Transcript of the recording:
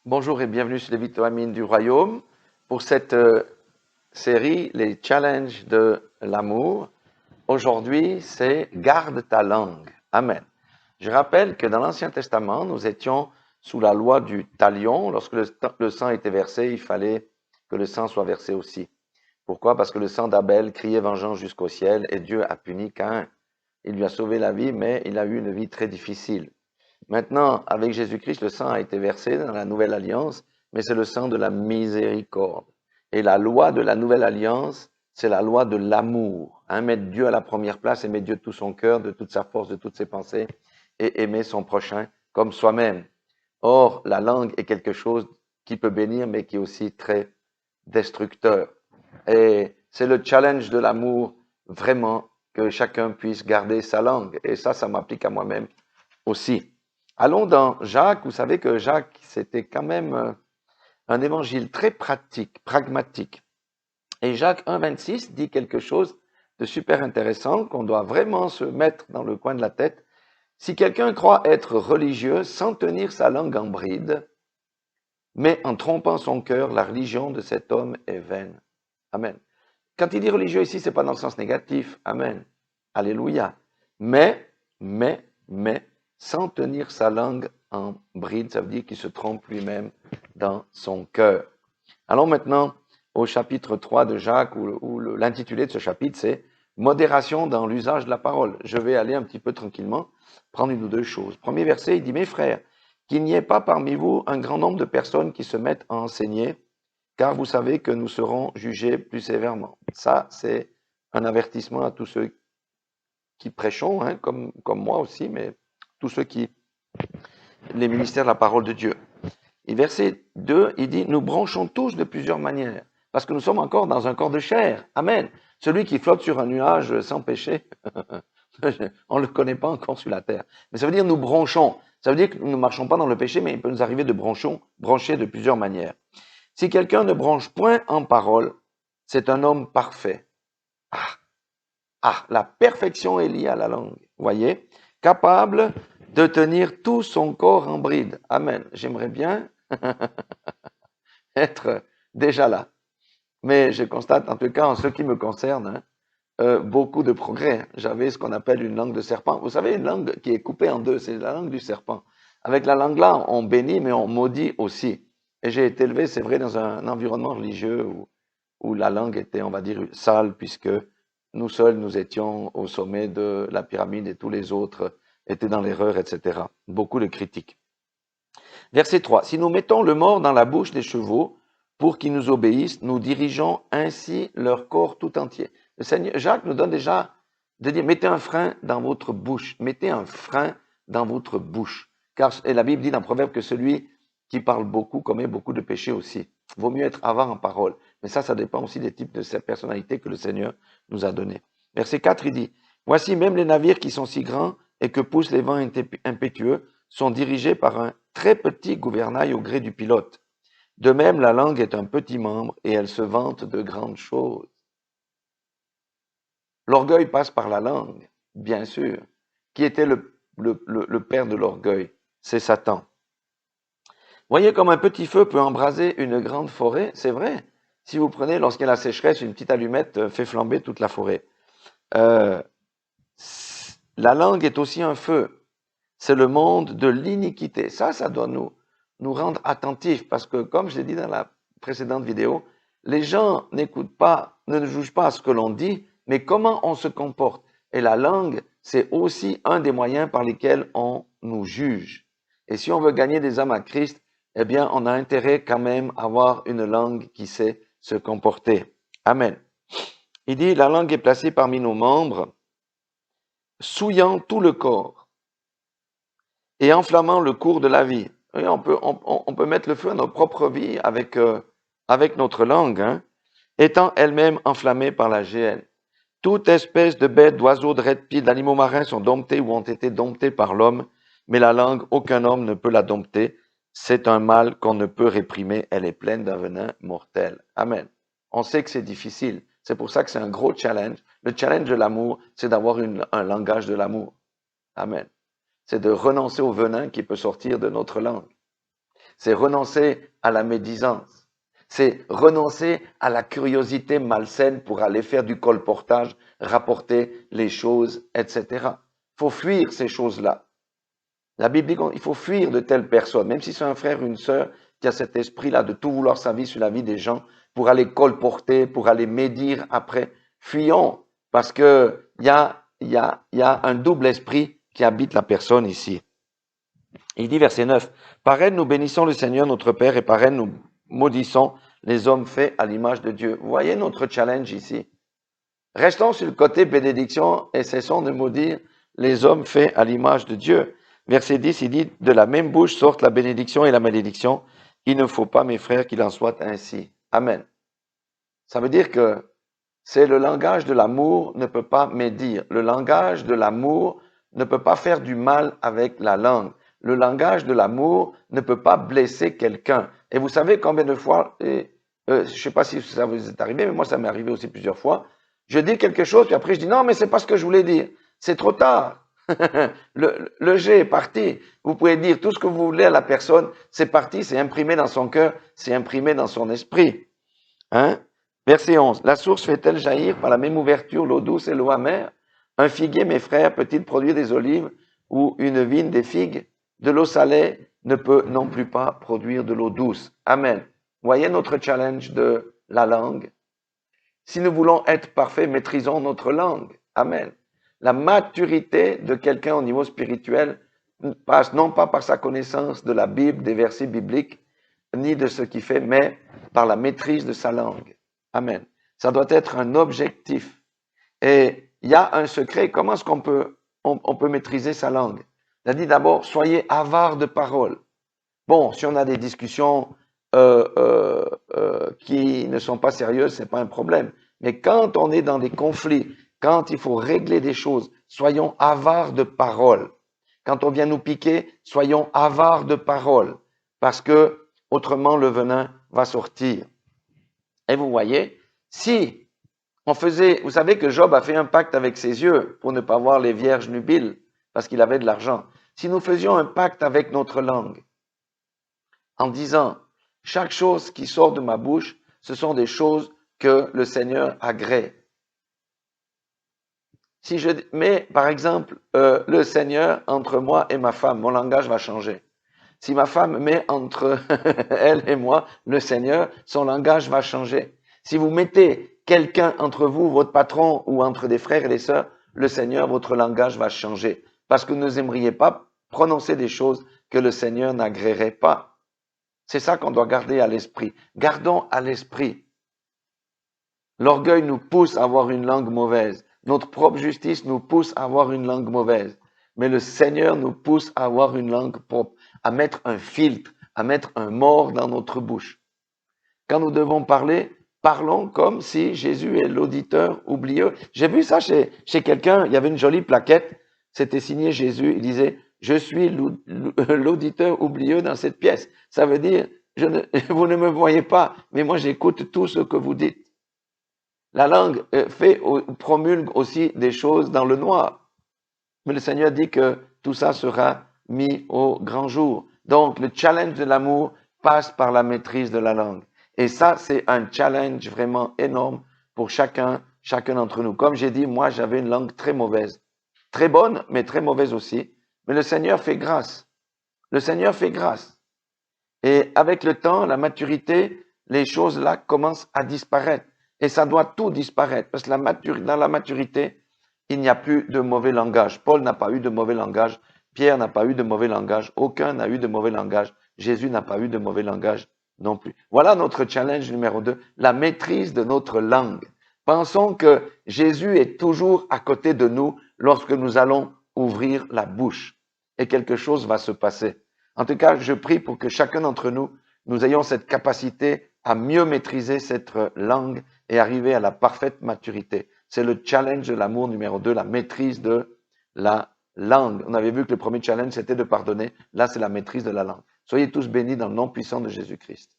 Bonjour et bienvenue sur les vitamines du royaume pour cette série, les challenges de l'amour. Aujourd'hui, c'est garde ta langue. Amen. Je rappelle que dans l'Ancien Testament, nous étions sous la loi du talion. Lorsque le sang était versé, il fallait que le sang soit versé aussi. Pourquoi? Parce que le sang d'Abel criait vengeance jusqu'au ciel et Dieu a puni Caïn. Il lui a sauvé la vie, mais il a eu une vie très difficile. Maintenant, avec Jésus-Christ, le sang a été versé dans la nouvelle alliance, mais c'est le sang de la miséricorde. Et la loi de la nouvelle alliance, c'est la loi de l'amour. Mettre Dieu à la première place, aimer Dieu de tout son cœur, de toute sa force, de toutes ses pensées, et aimer son prochain comme soi-même. Or, la langue est quelque chose qui peut bénir, mais qui est aussi très destructeur. Et c'est le challenge de l'amour, vraiment, que chacun puisse garder sa langue. Et ça m'applique à moi-même aussi. Allons dans Jacques. Vous savez que Jacques, c'était quand même un évangile très pratique, pragmatique. Et Jacques 1,26 dit quelque chose de super intéressant qu'on doit vraiment se mettre dans le coin de la tête. Si quelqu'un croit être religieux sans tenir sa langue en bride, mais en trompant son cœur, la religion de cet homme est vaine. Amen. Quand il dit religieux ici, c'est pas dans le sens négatif. Amen. Alléluia. Mais, sans tenir sa langue en bride, ça veut dire qu'il se trompe lui-même dans son cœur. Allons maintenant au chapitre 3 de Jacques, où l'intitulé de ce chapitre, c'est modération dans l'usage de la parole. Je vais aller un petit peu tranquillement, prendre une ou deux choses. Premier verset, il dit, mes frères, qu'il n'y ait pas parmi vous un grand nombre de personnes qui se mettent à enseigner, car vous savez que nous serons jugés plus sévèrement. Ça, c'est un avertissement à tous ceux qui prêchons, comme moi aussi, mais tous ceux qui, les ministères de la parole de Dieu. Et verset 2, il dit, nous branchons tous de plusieurs manières, parce que nous sommes encore dans un corps de chair. Amen. Celui qui flotte sur un nuage sans péché, on ne le connaît pas encore sur la terre. Mais ça veut dire nous branchons. Ça veut dire que nous ne marchons pas dans le péché, mais il peut nous arriver de brancher de plusieurs manières. Si quelqu'un ne branche point en parole, c'est un homme parfait. La perfection est liée à la langue. Voyez, capable de tenir tout son corps en bride. Amen. J'aimerais bien être déjà là. Mais je constate, en tout cas, en ce qui me concerne, beaucoup de progrès. J'avais ce qu'on appelle une langue de serpent. Vous savez, une langue qui est coupée en deux, c'est la langue du serpent. Avec la langue là, on bénit, mais on maudit aussi. Et j'ai été élevé, c'est vrai, dans un environnement religieux où la langue était, on va dire, sale, puisque nous seuls, nous étions au sommet de la pyramide et tous les autres étaient dans l'erreur, etc. Beaucoup de critiques. Verset 3. Si nous mettons le mort dans la bouche des chevaux pour qu'ils nous obéissent, nous dirigeons ainsi leur corps tout entier. Le Seigneur, Jacques nous donne déjà de dire, mettez un frein dans votre bouche. Mettez un frein dans votre bouche. Car, et la Bible dit dans Proverbe que celui qui parle beaucoup commet beaucoup de péchés aussi. Vaut mieux être avare en parole. Mais ça dépend aussi des types de cette personnalité que le Seigneur nous a donné. Verset 4, il dit, voici même les navires qui sont si grands et que poussent les vents impétueux sont dirigés par un très petit gouvernail au gré du pilote. De même, la langue est un petit membre et elle se vante de grandes choses. L'orgueil passe par la langue, bien sûr. Qui était le père de l'orgueil? C'est Satan. Voyez comme un petit feu peut embraser une grande forêt, c'est vrai. Si vous prenez, lorsqu'il y a la sécheresse, une petite allumette fait flamber toute la forêt. La langue est aussi un feu. C'est le monde de l'iniquité. Ça doit nous rendre attentifs parce que, comme je l'ai dit dans la précédente vidéo, les gens n'écoutent pas, ne jugent pas à ce que l'on dit, mais comment on se comporte. Et la langue, c'est aussi un des moyens par lesquels on nous juge. Et si on veut gagner des âmes à Christ, eh bien, on a intérêt quand même à avoir une langue qui sait se comporter. Amen. Il dit, la langue est placée parmi nos membres, souillant tout le corps et enflammant le cours de la vie. Et on peut mettre le feu à notre propre vie avec notre langue, étant elle-même enflammée par la géhenne. Toute espèce de bêtes, d'oiseaux, de reptiles, d'animaux marins sont domptés ou ont été domptés par l'homme, mais la langue, aucun homme ne peut la dompter. C'est un mal qu'on ne peut réprimer. Elle est pleine d'un venin mortel. Amen. On sait que c'est difficile. C'est pour ça que c'est un gros challenge. Le challenge de l'amour, c'est d'avoir un langage de l'amour. Amen. C'est de renoncer au venin qui peut sortir de notre langue. c'est renoncer à la médisance. C'est renoncer à la curiosité malsaine pour aller faire du colportage, rapporter les choses, etc. Il faut fuir ces choses-là. La Bible dit qu'il faut fuir de telles personnes, même si c'est un frère ou une sœur qui a cet esprit-là de tout vouloir sa vie sur la vie des gens, pour aller colporter, pour aller médire après. Fuyons, parce que il y a un double esprit qui habite la personne ici. Il dit verset 9, « Par elle, nous bénissons le Seigneur notre Père, et par elle, nous maudissons les hommes faits à l'image de Dieu. » Vous voyez notre challenge ici. Restons sur le côté bénédiction et cessons de maudire les hommes faits à l'image de Dieu. Verset 10, il dit, « De la même bouche sortent la bénédiction et la malédiction. Il ne faut pas, mes frères, qu'il en soit ainsi. » Amen. Ça veut dire que c'est le langage de l'amour ne peut pas médire. Le langage de l'amour ne peut pas faire du mal avec la langue. Le langage de l'amour ne peut pas blesser quelqu'un. Et vous savez combien de fois, je ne sais pas si ça vous est arrivé, mais moi ça m'est arrivé aussi plusieurs fois, je dis quelque chose, puis après je dis non, mais c'est pas ce que je voulais dire. C'est trop tard. le jet est parti. Vous pouvez dire tout ce que vous voulez à la personne, c'est parti, c'est imprimé dans son cœur, c'est imprimé dans son esprit. Hein? Verset 11. La source fait-elle jaillir par la même ouverture l'eau douce et l'eau amère? Un figuier, mes frères, peut-il produire des olives ou une vigne des figues? De l'eau salée ne peut non plus pas produire de l'eau douce. Amen. Voyez notre challenge de la langue. Si nous voulons être parfaits, maîtrisons notre langue. Amen. La maturité de quelqu'un au niveau spirituel passe non pas par sa connaissance de la Bible, des versets bibliques, ni de ce qu'il fait, mais par la maîtrise de sa langue. Amen. Ça doit être un objectif. Et il y a un secret. Comment est-ce qu'on peut, on peut maîtriser sa langue? Il a dit d'abord, soyez avares de paroles. Bon, si on a des discussions qui ne sont pas sérieuses, c'est pas un problème. Mais quand on est dans des conflits, quand il faut régler des choses, soyons avares de paroles. Quand on vient nous piquer, soyons avares de paroles. Parce que autrement, le venin va sortir. Et vous voyez, si on faisait, vous savez que Job a fait un pacte avec ses yeux pour ne pas voir les vierges nubiles, parce qu'il avait de l'argent. Si nous faisions un pacte avec notre langue, en disant, chaque chose qui sort de ma bouche, ce sont des choses que le Seigneur agrée. Si je mets, par exemple, le Seigneur entre moi et ma femme, mon langage va changer. Si ma femme met entre elle et moi le Seigneur, son langage va changer. Si vous mettez quelqu'un entre vous, votre patron, ou entre des frères et des sœurs, le Seigneur, votre langage va changer. Parce que vous n'aimeriez pas prononcer des choses que le Seigneur n'agréerait pas. C'est ça qu'on doit garder à l'esprit. Gardons à l'esprit. L'orgueil nous pousse à avoir une langue mauvaise. Notre propre justice nous pousse à avoir une langue mauvaise. Mais le Seigneur nous pousse à avoir une langue propre, à mettre un filtre, à mettre un mort dans notre bouche. Quand nous devons parler, parlons comme si Jésus est l'auditeur oublieux. J'ai vu ça chez quelqu'un, il y avait une jolie plaquette, c'était signé Jésus, il disait « Je suis l'auditeur oublieux dans cette pièce ». Ça veut dire vous ne me voyez pas, mais moi j'écoute tout ce que vous dites. La langue promulgue aussi des choses dans le noir. Mais le Seigneur dit que tout ça sera mis au grand jour. Donc, le challenge de l'amour passe par la maîtrise de la langue. Et ça, c'est un challenge vraiment énorme pour chacun d'entre nous. Comme j'ai dit, moi, j'avais une langue très mauvaise. Très bonne, mais très mauvaise aussi. Mais le Seigneur fait grâce. Le Seigneur fait grâce. Et avec le temps, la maturité, les choses là commencent à disparaître. Et ça doit tout disparaître. Parce que dans la maturité, il n'y a plus de mauvais langage. Paul n'a pas eu de mauvais langage. Pierre n'a pas eu de mauvais langage. Aucun n'a eu de mauvais langage. Jésus n'a pas eu de mauvais langage non plus. Voilà notre challenge numéro 2, la maîtrise de notre langue. Pensons que Jésus est toujours à côté de nous lorsque nous allons ouvrir la bouche. Et quelque chose va se passer. En tout cas, je prie pour que chacun d'entre nous, nous ayons cette capacité à mieux maîtriser cette langue et arriver à la parfaite maturité. C'est le challenge de l'amour numéro 2, la maîtrise de la langue. On avait vu que le premier challenge, c'était de pardonner. Là, c'est la maîtrise de la langue. Soyez tous bénis dans le nom puissant de Jésus-Christ.